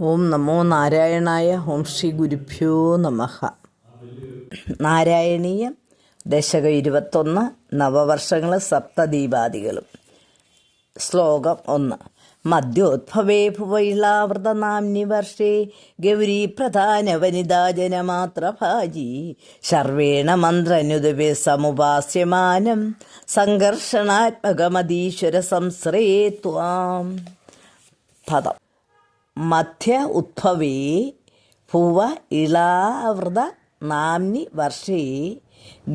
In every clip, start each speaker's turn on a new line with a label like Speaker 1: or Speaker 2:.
Speaker 1: ഓം നമോ നാരായണായ. ഓം ശ്രീ ഗുരുഭ്യോ നമഃ. നാരായണീയം ദശകം 21 നവവർഷങ്ങൾ സപ്തദീപാദികളും. ശ്ലോകം 1. മധ്യോദ്ഭവേ ഭുവൈളാവൃതനാംനി വർഷേ ഗൗരീ പ്രധാന വനിതാ ജനമാത്രഭാജി ശർവേണ മന്ത്രനുദവേ സമുപാസ്യമാനം സംഘർഷണാത്മകമതീശ്വര സംശ്രേ ത്വാം. പദം. മധ്യ ഉദ്ഭവേ ഭുവ ഇളാവൃത നാംനി വർഷേ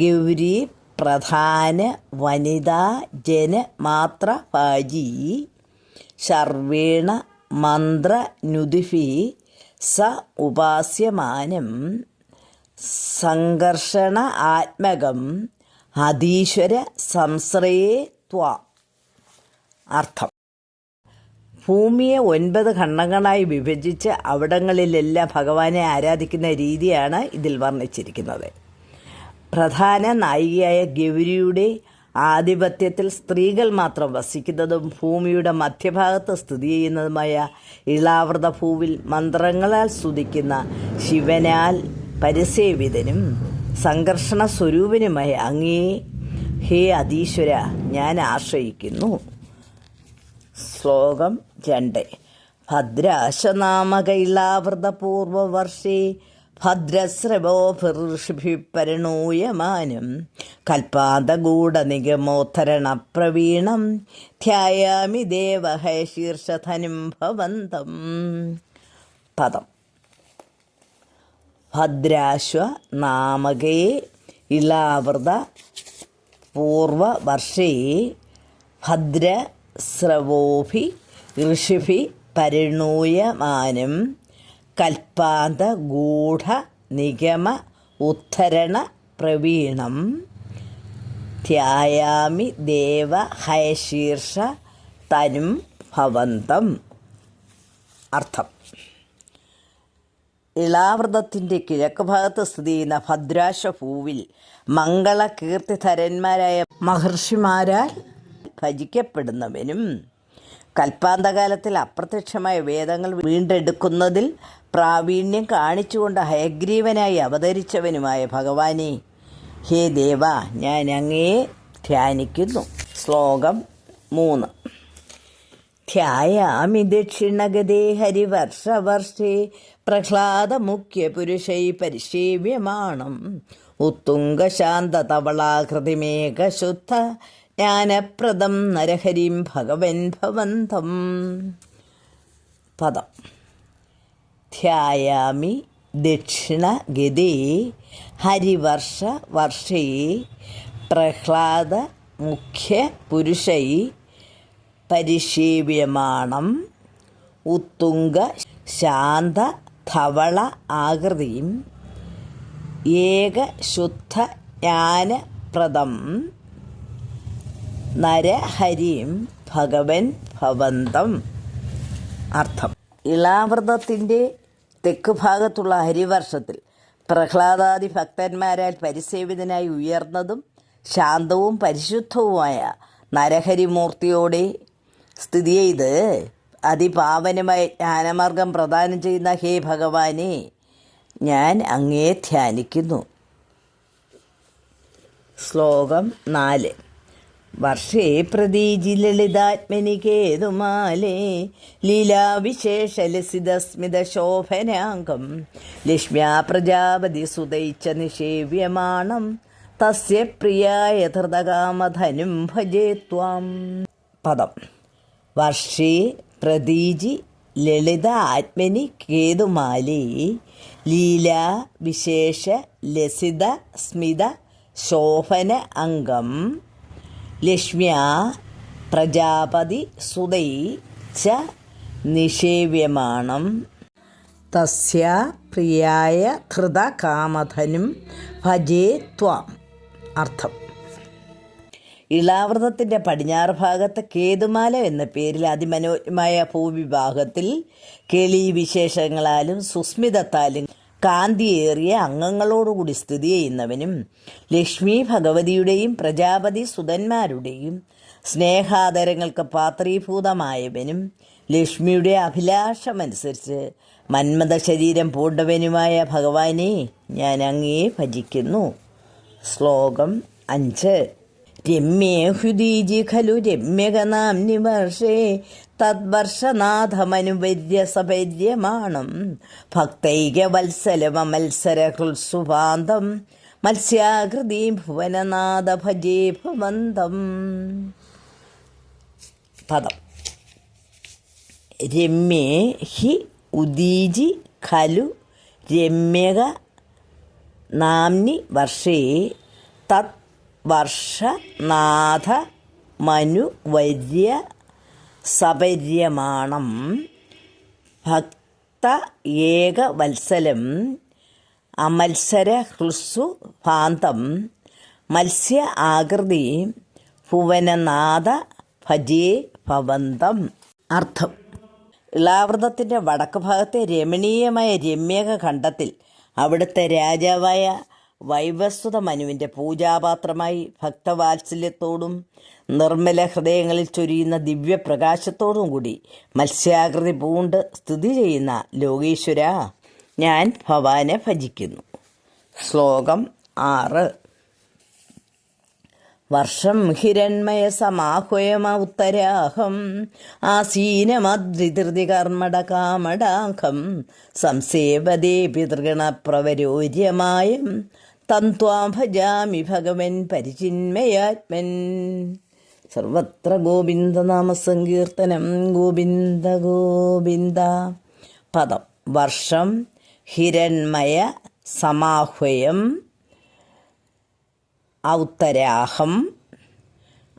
Speaker 1: ഗൗരി പ്രധാന വനിതാ ജനമാത്രഭാജി ശർവേണ മന്ത്രനുദിഭി സ ഉപാസ്യമാനം സംഘർഷണ ആത്മകം അധീശ്വര സംശ്രയേ ത്വാം. അർത്ഥം: ഭൂമിയെ 9 ഖണ്ഡങ്ങളായി വിഭജിച്ച് അവിടങ്ങളിലെല്ലാം ഭഗവാനെ ആരാധിക്കുന്ന രീതിയാണ് ഇതിൽ വർണ്ണിച്ചിരിക്കുന്നത്. പ്രധാന നായികയായ ഗൗരിയുടെ ആധിപത്യത്തിൽ സ്ത്രീകൾ മാത്രം വസിക്കുന്നതും ഭൂമിയുടെ മധ്യഭാഗത്ത് സ്ഥിതി ചെയ്യുന്നതുമായ ഇളാവൃത ഭൂവിൽ മന്ത്രങ്ങളാൽ സ്തുതിക്കുന്ന ശിവനാൽ പരിസേവിതനും സംഘർഷണ സ്വരൂപനുമായ അങ്ങേ ഹേ അധീശ്വര ഞാൻ ആശ്രയിക്കുന്നു. ശ്ലോകം 2. ഭദ്രാശനാമകൈലാവൃതപൂർവവർഷേ ഭദ്രസ്രവോഭിർഷിഭിഃ പരിണൂയമാനം കൽപ്പാന്തഗൂഢനിഗമോദ്ധരണപ്രവീണം ധ്യായാമി ദേവഹൈശീർഷധനും ഭവന്തം. പദം. ഭദ്രാശ്വനാമകേ ഇളാവൃത പൂർവവർഷേ ഭദ്രസ്രവോഭി ഋഷിഭി പരിണൂയമാനം കൽപ്പാന്തഗൂഢ നിഗമ ഉദ്ധരണ പ്രവീണം ധ്യായാമി ദേവ ഹയശീർഷ തനും ഭവന്തം. അർത്ഥം: ഇളാവൃതത്തിൻ്റെ കിഴക്ക് ഭാഗത്ത് സ്ഥിതി ചെയ്യുന്ന ഭദ്രാശ്വഭൂവിൽ മംഗളകീർത്തിധരന്മാരായ മഹർഷിമാരാൽ ഭജിക്കപ്പെടുന്നവനും കൽപ്പാന്തകാലത്തിൽ അപ്രത്യക്ഷമായ വേദങ്ങൾ വീണ്ടെടുക്കുന്നതിൽ പ്രാവീണ്യം കാണിച്ചുകൊണ്ട് ഹയഗ്രീവനായി അവതരിച്ചവനുമായ ഭഗവാനെ, ഹേ ദേവ ഞാൻ അങ്ങയെ ധ്യാനിക്കുന്നു. ശ്ലോകം 3. ധ്യായാമി ദക്ഷിണഗതേ ഹരിവർഷവർഷേ പ്രഹ്ലാദമുഖ്യപുരുഷൈ പരിസേവ്യമാണം ഉത്തുംഗശാന്തതവളാകൃതിമേകശുദ്ധ ജ്ഞാനപ്രദം നരഹരിം ഭഗവൻ ഭവന്തം. പദം. ധ്യായാമി ദക്ഷിണഗതേ ഹരിവർഷവർഷേ പ്രഹ്ലാദമുഖ്യപുരുഷൈ പരിസേവ്യമാണം ഉത്തുംഗ ശാന്തധവള ആകൃതിയും ഏകശുദ്ധ ജ്ഞാനപ്രദം നരഹരിം ഭഗവൻ ഭവന്തം. അർത്ഥം: ഇളാവൃതത്തിൻ്റെ തെക്ക് ഭാഗത്തുള്ള ഹരിവർഷത്തിൽ പ്രഹ്ലാദാദി ഭക്തന്മാരാൽ പരിസേവിതനായി ഉയർന്നതും ശാന്തവും പരിശുദ്ധവുമായ നരഹരിമൂർത്തിയോടെ സ്ഥിതി ചെയ്ത് അതിപാവനമായ ജ്ഞാനമാർഗം പ്രദാനം ചെയ്യുന്ന ഹേ ഭഗവാനെ ഞാൻ അങ്ങയെ ധ്യാനിക്കുന്നു. ശ്ലോകം 4. വർഷേ പ്രതീജി ലളിതാത്മനികേതുമാലേ ലീലാവിശേഷലസിതസ്മിതശോഭനാംഗം ലക്ഷ്മ്യാ പ്രജാപതി സുതൈച്ച നിഷേവ്യമാണം തസ്യ പ്രിയായ ധൃതകാമധനും ഭജേ ത്വാം. പദം. വർഷേ പ്രതീജി ലളിത ആത്മനി കേതുമാലേ ലീലാ വിശേഷ ലസിത സ്മിത ശോഭന അംഗം ലക്ഷ്മ്യാ പ്രജാപതി സുതൈ ച നിഷേവ്യമാണം തസ്യ പ്രിയായ ധൃതകാമധനും ഭജേ ത്വാം. അർത്ഥം: ഇളാവൃതത്തിൻ്റെ പടിഞ്ഞാറ് ഭാഗത്ത് കേതുമാല എന്ന പേരിൽ അതിമനോജ്ഞമായ ഭൂവിഭാഗത്തിൽ കേളി വിശേഷങ്ങളാലും സുസ്മിതത്താലും കാന്തിയേറിയ അംഗങ്ങളോടുകൂടി സ്ഥിതി ചെയ്യുന്നവനും ലക്ഷ്മി ഭഗവതിയുടെയും പ്രജാപതി സുതന്മാരുടെയും സ്നേഹാദരങ്ങൾക്ക് പാത്രീഭൂതമായവനും ലക്ഷ്മിയുടെ അഭിലാഷമനുസരിച്ച് മന്മഥ ശരീരം പൂണ്ടവനുമായ ഭഗവാനെ ഞാൻ അങ്ങയെ ഭജിക്കുന്നു. ശ്ലോകം 5. രമ്യേ ഹുദീജി ഖലു രമ്യകനാംനി വർഷേ തദ്വർഷനാഥമനുവര്യ സപര്യമാണം ഭക്തൈകവത്സലമത്സരഹൃത്സുഭാന്തം മത്സ്യാകൃതി ഭുവനനാഥ ഭജേ ഭവന്തം. പദം. രമ്യേ ഹി ഉദീജി ഖലു രമ്യക നാംനി വർഷേ തത് വർഷനാഥ മനുവര്യ സപര്യമാണം ഭക്ത ഏകവത്സലം അമത്സര ഹൃത്സു ഭാന്തം മത്സ്യ ആകൃതി ഭുവനനാഥ ഭജേ ഭവന്തം. അർത്ഥം. ഇളാവൃതത്തിൻ്റെ വടക്ക് ഭാഗത്തെ രമണീയമായ രമ്യക ഖണ്ഡത്തിൽ അവിടുത്തെ രാജാവായ വൈവസ്വത മനുവിൻ്റെ പൂജാപാത്രമായി ഭക്തവാത്സല്യത്തോടും നിർമ്മല ഹൃദയങ്ങളിൽ ചൊരിയുന്ന ദിവ്യപ്രകാശത്തോടും കൂടി മത്സ്യാകൃതി പൂണ്ട് സ്ഥിതി ചെയ്യുന്ന ലോകേശ്വര, ഞാൻ ഭവാനെ ഭജിക്കുന്നു. ശ്ലോകം 6. വർഷം ഹിരൺമയ സമാഹ്വയമൗത്തരാഹം ആസീനമദ്രിധൃതി കർമ്മട കാമടാഖം സംസേവദേ പിതൃഗണപ്രവരോര്യമായം തന്ത്വാം ഭജാമി ഭഗവൻ പരിചിന്മയാത്മൻ. സർവത്ര ഗോവിന്ദനാമസങ്കീർത്തനം. ഗോവിന്ദ ഗോവിന്ദ. പദം. വർഷം ഹിരൺമയ സമാഹ്വയം ഔത്തരാഹം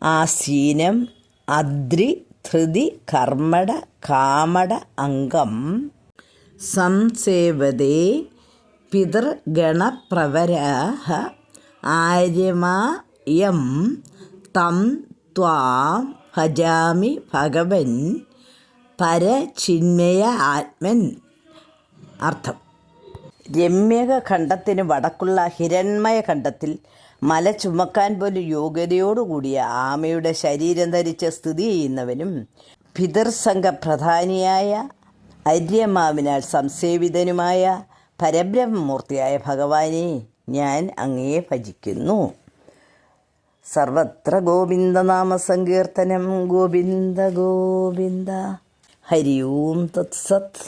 Speaker 1: ആസീനം അദ്രി ധൃതി കർമ്മട കാമട അംഗം സംസേവതേ പിതൃഗണപ്രവരാഹ ആര്യമായം തം ത്വാം ഭജാമി ഭഗവൻ പരചിന്മയ ആത്മൻ. അർത്ഥം. രമ്യക ഖണ്ഡത്തിന് വടക്കുള്ള ഹിരൺമയ ഖണ്ഡത്തിൽ മല ചുമക്കാൻ പോലും യോഗ്യതയോടുകൂടിയ ആമയുടെ ശരീരം ധരിച്ച് സ്ഥിതി ചെയ്യുന്നവനും പിതൃസംഘ പ്രധാനിയായ അര്യമാവിനാൽ സംസേവിതനുമായ പരബ്രഹ്മമൂർത്തിയായ ഭഗവാനെ ഞാൻ അങ്ങയെ ഭജിക്കുന്നു. സർവത്ര ഗോവിന്ദനാമസങ്കീർത്തനം. ഗോവിന്ദ ഗോവിന്ദ. ഹരി ഓം തത്സത്.